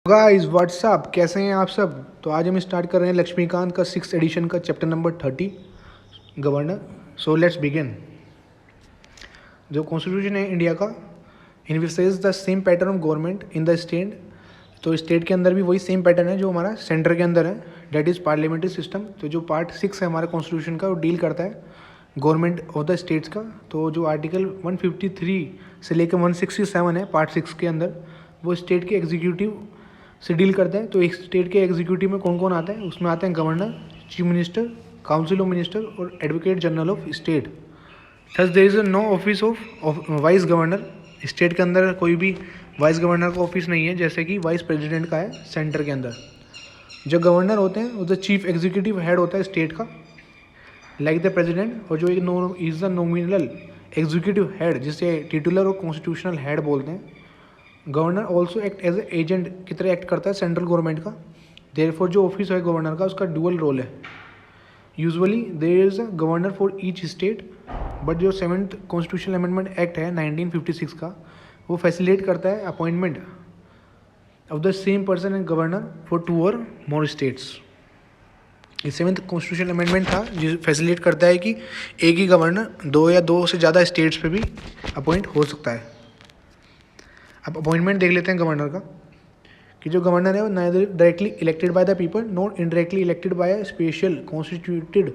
Guys what's up, कैसे हैं आप सब। तो आज हम स्टार्ट कर रहे हैं लक्ष्मीकांत का 6th एडिशन का chapter number 30 governor. So let's begin. जो कॉन्स्टिट्यूशन है इंडिया का envisages the same pattern of government in the state. तो स्टेट के अंदर भी वही सेम पैटर्न है जो हमारा सेंटर के अंदर है, डेट इज़ पार्लियामेंट्री सिस्टम। तो जो पार्ट 6 है हमारे कॉन्स्टिट्यूशन का वो डील करता है गवर्नमेंट ऑफ द स्टेट्स का। तो जो आर्टिकल 153 से लेकर 167 है पार्ट 6 के अंदर, वो स्टेट के एग्जीक्यूटिव से डील करते हैं। तो एक स्टेट के एग्जीक्यूटिव में कौन कौन आता है, उसमें आते हैं governor, chief minister, council of minister और advocate general of state. Thus there is no office of vice governor. State के अंदर कोई भी वाइस गवर्नर का ऑफिस नहीं है, जैसे कि वाइस प्रेसिडेंट का है सेंटर के अंदर। जो गवर्नर होते हैं वो द चीफ एग्जीक्यूटिव हेड होता है स्टेट का, लाइक द प्रेसिडेंट। और जो एक is the nominal executive head, जिसे टिटुलर और कॉन्स्टिट्यूशनल हेड बोलते हैं। Governor also act as a agent की तरह एक्ट करता है सेंट्रल गवर्नमेंट का। देयरफॉर जो ऑफिस है गवर्नर का उसका डुअल रोल है। Usually there is a governor for each state, but जो 7th कॉन्स्टिट्यूशनल अमेंडमेंट एक्ट है 1956 का, वो फैसिलिटेट करता है appointment of the same person and governor for 2 और मोर स्टेट्स। ये 7th कॉन्स्टिट्यूशनल अमेंडमेंट था जो फैसिलिटेट करता है कि एक ही गवर्नर 2 या 2 से ज़्यादा स्टेट्स पे भी अपॉइंट हो सकता है। अब अपॉइंटमेंट देख लेते हैं गवर्नर का, कि जो गवर्नर है वो neither directly elected by the people not indirectly elected by a special constituted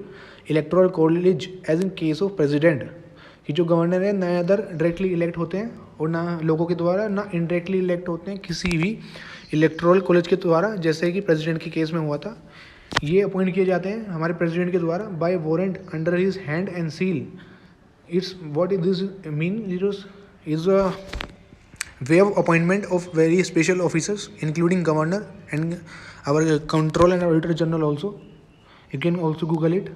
electoral college as in case of president. कि जो गवर्नर है नाइदर डायरेक्टली इलेक्ट होते हैं और ना लोगों के द्वारा, ना इनडायरेक्टली इलेक्ट होते हैं किसी भी इलेक्टोरल कॉलेज के द्वारा, जैसे कि प्रेसिडेंट के केस में हुआ था। ये अपॉइंट किए जाते हैं हमारे प्रेसिडेंट के द्वारा by warrant under his hand and seal. It's what is this mean is a way of appointment of very special officers including governor and our control and auditor general also. You can also google it.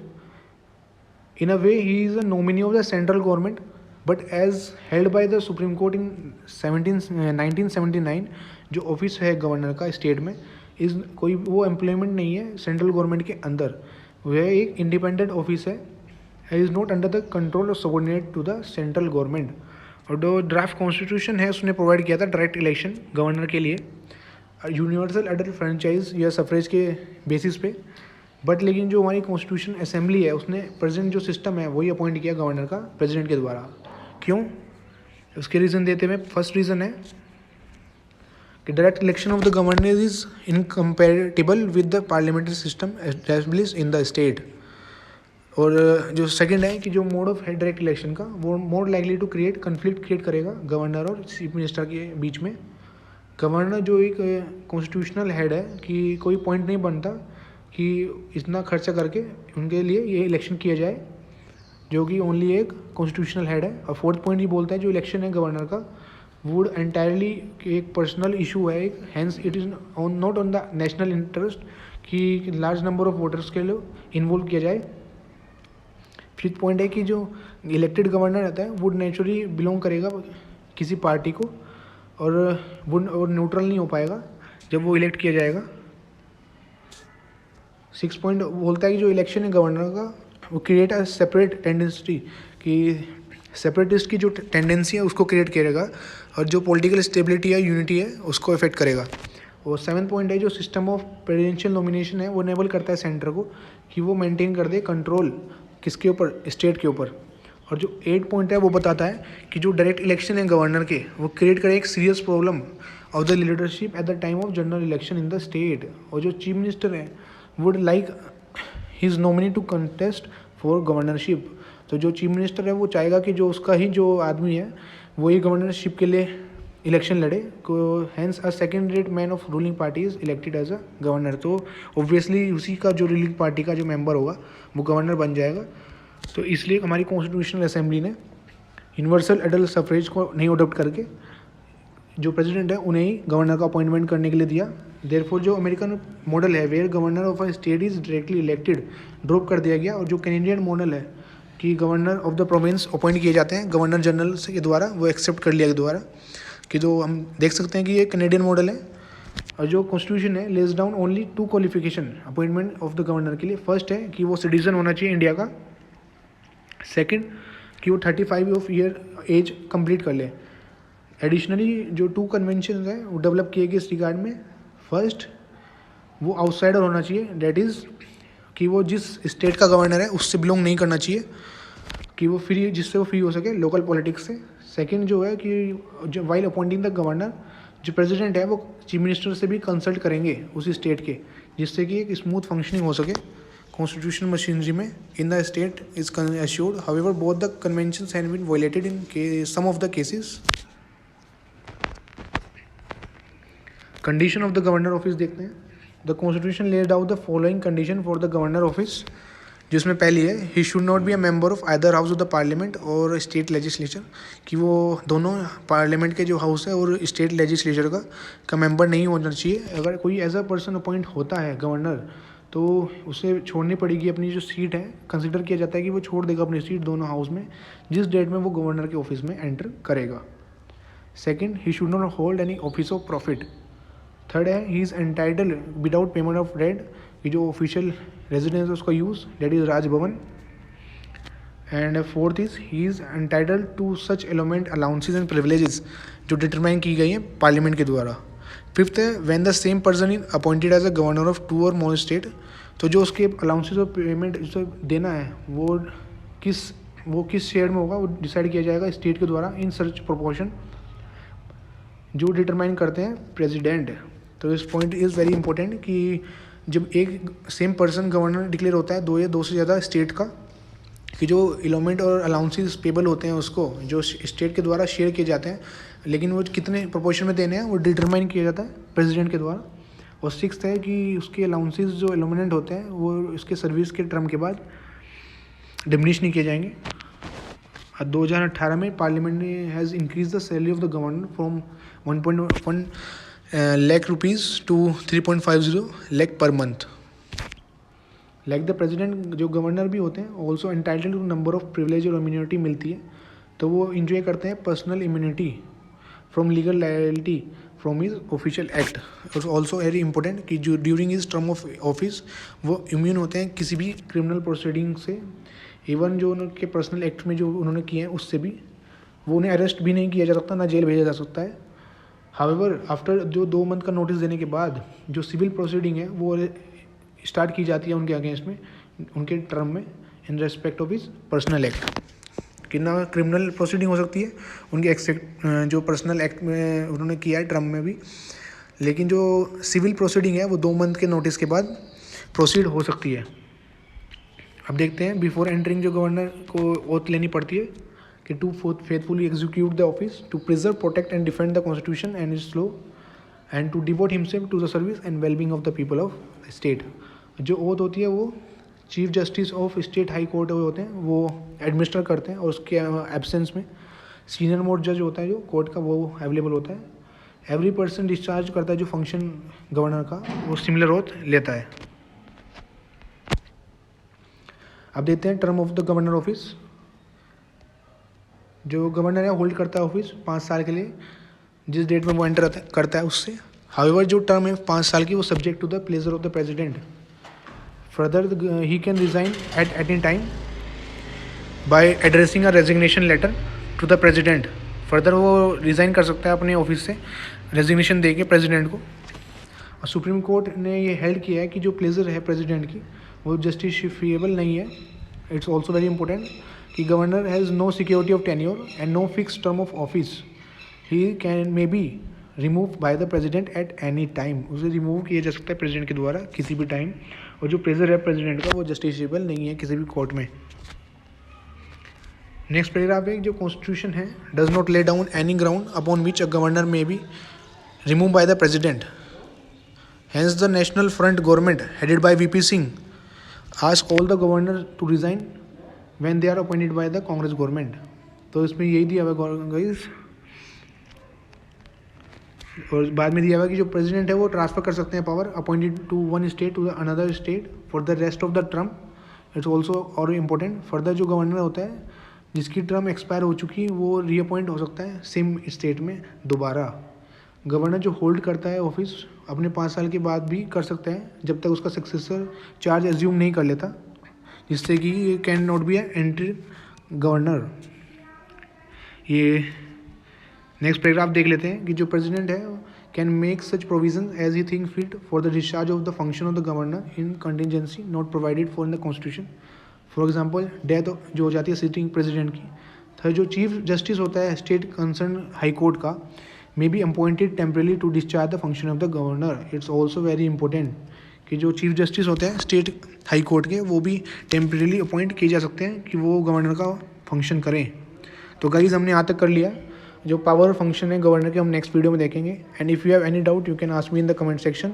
In a way he is a nominee of the central government, but as held by the supreme court in 1979, जो office है governor का state में इस कोई वो employment नहीं है central government के अंदर। वह एक इंडिपेंडेंट ऑफिस है, is not under the control और subordinate to the central government. और जो ड्राफ्ट कॉन्स्टिट्यूशन है उसने प्रोवाइड किया था डायरेक्ट इलेक्शन गवर्नर के लिए यूनिवर्सल अडल्ट फ्रेंचाइज या सफरेज के बेसिस पे। बट लेकिन जो हमारी कॉन्स्टिट्यूशन असेंबली है उसने प्रेजेंट जो सिस्टम है वही अपॉइंट किया गवर्नर का प्रेसिडेंट के द्वारा। क्यों, उसके रीज़न देते हुए फर्स्ट रीज़न है कि direct election of the governor is incompatible with the parliamentary system established in the state. और जो सेकंड है कि जो मोड ऑफ है डायरेक्ट इलेक्शन का, वो more likely to create conflict create करेगा गवर्नर और चीफ मिनिस्टर के बीच में। गवर्नर जो एक कॉन्स्टिट्यूशनल हेड है कि कोई पॉइंट नहीं बनता कि इतना खर्चा करके उनके लिए ये इलेक्शन किया जाए, जो कि ओनली एक कॉन्स्टिट्यूशनल हेड है। और फोर्थ पॉइंट ये बोलता है जो इलेक्शन है गवर्नर का वुड एंटायरली एक पर्सनल इशू है एक, hence it is not on the national interest कि लार्ज नंबर ऑफ वोटर्स के लिए इन्वॉल्व किया जाए। फिफ्थ पॉइंट है कि जो इलेक्टेड गवर्नर रहता है वुड नेचुरली बिलोंग करेगा किसी पार्टी को और न्यूट्रल नहीं हो पाएगा जब वो इलेक्ट किया जाएगा। 6 पॉइंट बोलता है कि जो इलेक्शन है गवर्नर का वो क्रिएट अ सेपरेट टेंडेंसी, कि सेपरेटिस्ट की जो टेंडेंसी है उसको क्रिएट करेगा और जो पॉलिटिकल स्टेबिलिटी है यूनिटी है उसको इफेक्ट करेगा। और 7th पॉइंट है जो सिस्टम ऑफ प्रेसिडेंशियल नॉमिनेशन है वो इनेबल करता है सेंटर को कि वो मेंटेन कर दे कंट्रोल किसके ऊपर, स्टेट के ऊपर। और जो 8 पॉइंट है वो बताता है कि जो डायरेक्ट इलेक्शन है गवर्नर के वो क्रिएट करे एक serious problem of the leadership at the time of general election in the state. और जो चीफ मिनिस्टर है would like his nominee to contest for governorship. तो जो चीफ मिनिस्टर है वो चाहेगा कि जो उसका ही जो आदमी है वही गवर्नरशिप के लिए इलेक्शन लड़े। Hence a second rate man of ruling party is elected as a governor. तो ऑब्वियसली उसी का जो रूलिंग पार्टी का जो मेंबर होगा वो गवर्नर बन जाएगा। तो इसलिए हमारी कॉन्स्टिट्यूशनल असेंबली ने यूनिवर्सल एडल्ट सफरेज को नहीं अडोप्ट करके जो प्रेसिडेंट है उन्हें ही गवर्नर का अपॉइंटमेंट करने के लिए दिया। देयरफॉर जो अमेरिकन मॉडल है where governor of a state is directly elected drop कर दिया गया। और जो कैनेडियन मॉडल है कि governor of the province appoint किए जाते हैं गवर्नर जनरल के द्वारा, वो एक्सेप्ट कर लिया गया द्वारा। कि जो हम देख सकते हैं कि ये कैनेडियन मॉडल है। और जो कॉन्स्टिट्यूशन है less down only 2 qualification appointment of the governor के लिए। फर्स्ट है कि वो सिटीजन होना चाहिए इंडिया का। सेकंड कि वो 35 ऑफ ईयर एज कंप्लीट कर ले। एडिशनली जो 2 कन्वेंशन है वो डेवलप किए गए इस रिगार्ड में। फर्स्ट, वो आउटसाइडर होना चाहिए, डेट इज़ कि वो जिस स्टेट का गवर्नर है उससे बिलोंग नहीं करना चाहिए, कि वो फ्री, जिससे वो फ्री हो सके लोकल पॉलिटिक्स से। सेकंड जो है कि जो वाइल अपॉइंटिंग द गवर्नर, जो प्रेसिडेंट है वो चीफ मिनिस्टर से भी कंसल्ट करेंगे उसी स्टेट के, जिससे कि एक स्मूथ फंक्शनिंग हो सके कॉन्स्टिट्यूशन मशीनरी में in the state is assured. However both the conventions have been violated in some of the cases. Condition of the governor office देखते हैं। The constitution laid out the following condition for the governor office, जिसमें पहली है he should not be a member of either house of the parliament और state legislature, कि वो दोनों parliament के जो हाउस है और स्टेट लेजिस्लेचर का मेंबर नहीं होना चाहिए। अगर कोई एज अ पर्सन अपॉइंट होता है गवर्नर, तो उसे छोड़नी पड़ेगी अपनी जो सीट है। कंसिडर किया जाता है कि वो छोड़ देगा अपनी सीट दोनों हाउस में जिस डेट में वो गवर्नर के ऑफिस में एंटर करेगा। Second, he should not hold any office of profit. Third है he is entitled without payment of rent, कि जो ऑफिशियल रेजिडेंस है उसका use, that is Raj Bhavan. And fourth is he is entitled to such emolument allowances and privileges जो determine की गई हैं parliament के द्वारा। फिफ्थ है when the same person is appointed as a governor of 2 और मोर स्टेट, तो जो उसके अलाउंसेज और पेमेंट जो देना है वो किस शेयर में होगा वो डिसाइड किया जाएगा स्टेट के द्वारा इन सर्च प्रोपोर्शन, जो डिटरमाइन करते हैं प्रेसिडेंट। तो इस पॉइंट इज़ वेरी इंपॉर्टेंट कि जब एक सेम पर्सन गवर्नर डिक्लेयर होता है 2 या 2 से ज़्यादा स्टेट का, कि जो इलोमेंट और अलाउंसेस पेबल होते हैं उसको जो स्टेट के द्वारा शेयर किए जाते हैं, लेकिन वो कितने प्रोपोर्शन में देने हैं वो डिटरमाइन किया जाता है प्रेसिडेंट के द्वारा। और सिक्स्थ है कि उसके अलाउंसेस जो इलोमेंट होते हैं वो उसके सर्विस के टर्म के बाद डिमिनिश नहीं किए जाएंगे। 2018 में पार्लियामेंट ने has increase the salary of the governor from 1.1 lakh rupees to 3.50 lakh पर मंथ। लाइक द प्रेसिडेंट जो गवर्नर भी होते हैं also entitled to number of privilege और इम्यूनिटी मिलती है, तो वो इंजॉय करते हैं personal immunity from legal liability from his official act. Also very important कि जो during his term of office वो इम्यून होते हैं किसी भी क्रिमिनल प्रोसीडिंग से, इवन जो उनके पर्सनल एक्ट में जो उन्होंने किए हैं उससे भी। वो उन्हें अरेस्ट भी नहीं किया जा सकता, ना जेल भेजा जा सकता है। हाउएवर आफ्टर जो 2 मंथ का नोटिस देने के बाद जो सिविल प्रोसीडिंग है वो स्टार्ट की जाती है उनके अगेंस्ट में, उनके टर्म में, in respect of his personal act. कि ना क्रिमिनल प्रोसीडिंग हो सकती है उनके जो पर्सनल एक्ट में उन्होंने किया है टर्म में भी, लेकिन जो सिविल प्रोसीडिंग है वो 2 मंथ के नोटिस के बाद प्रोसीड हो सकती है। अब देखते हैं बिफोर एंटरिंग जो गवर्नर को ओथ लेनी पड़ती है कि to faithfully execute the office, to preserve, protect and defend the constitution and its law, and to devote himself to the service and wellbeing of the people of state. जो oath होती है वो chief justice of state high court होते हैं वो administer करते हैं, और उसके एब्सेंस में सीनियर मोस्ट जज होता है जो कोर्ट का वो अवेलेबल होता है। एवरी पर्सन डिस्चार्ज करता है जो फंक्शन गवर्नर का वो सिमिलर ओथ लेता है। अब देखते हैं term of the governor office. जो गवर्नर है होल्ड करता है ऑफिस 5 साल के लिए, जिस डेट में वो एंटर करता है उससे। हाउएवर जो टर्म है 5 साल की वो subject to the pleasure of the president. Further he can resign at any time by addressing a resignation letter to the president. Further वो रिज़ाइन कर सकता है अपने ऑफिस से रेजिग्नेशन दे के प्रेसिडेंट को। और सुप्रीम कोर्ट ने ये हेल्ड किया है कि जो प्लेजर है प्रेसिडेंट की वो जस्टिफिएबल नहीं है। इट्स ऑल्सो वेरी इंपॉर्टेंट कि governor has no security of tenure and no fix term of office. He can may be remove by the president at any time. उसे रिमूव किया जा सकता है प्रेसिडेंट के द्वारा किसी भी टाइम। और जो प्लेजर है प्रेसिडेंट का वो जस्टिफिएबल नहीं है किसी भी कोर्ट में। नेक्स्ट पैराग्राफ है जो कॉन्स्टिट्यूशन है does not lay down any ground upon which a governor may be remove by the president. Hence the National Front government headed by VP Singh ask all the governors to resign when they are appointed by the Congress government। तो इसमें यही दिया हुआ guys. और बाद में दिया हुआ कि जो प्रेसिडेंट है वो ट्रांसफ़र कर सकते हैं power appointed to one state to another state for the rest of the term. It's also और इम्पोर्टेंट फर्दर जो गवर्नर होता है जिसकी टर्म एक्सपायर हो चुकी वो रीअपॉइंट हो सकता है सेम स्टेट में दोबारा। गवर्नर जो होल्ड करता है ऑफिस अपने 5 साल के बाद भी कर सकता है जब तक उसका सक्सेसर चार्ज एज्यूम नहीं कर लेता, जिससे कि ये can not be entry governor. ये नेक्स्ट पैराग्राफ देख लेते हैं कि जो प्रेसिडेंट है can make such provision as he think fit for the discharge of the function of the governor in contingency not provided for in the constitution. For example death जो हो जाती है सिटिंग प्रेसिडेंट की, तो जो chief justice होता है state concern high court का, may be appointed temporarily to discharge the function of the governor. It's also very important कि जो चीफ जस्टिस होते हैं स्टेट हाई कोर्ट के, वो भी टेम्परेली अपॉइंट किए जा सकते हैं कि वो गवर्नर का फंक्शन करें। तो गाइस हमने यहाँ तक कर लिया जो पावर फंक्शन है गवर्नर के, हम नेक्स्ट वीडियो में देखेंगे। And if you have any doubt you can ask me in the comment section.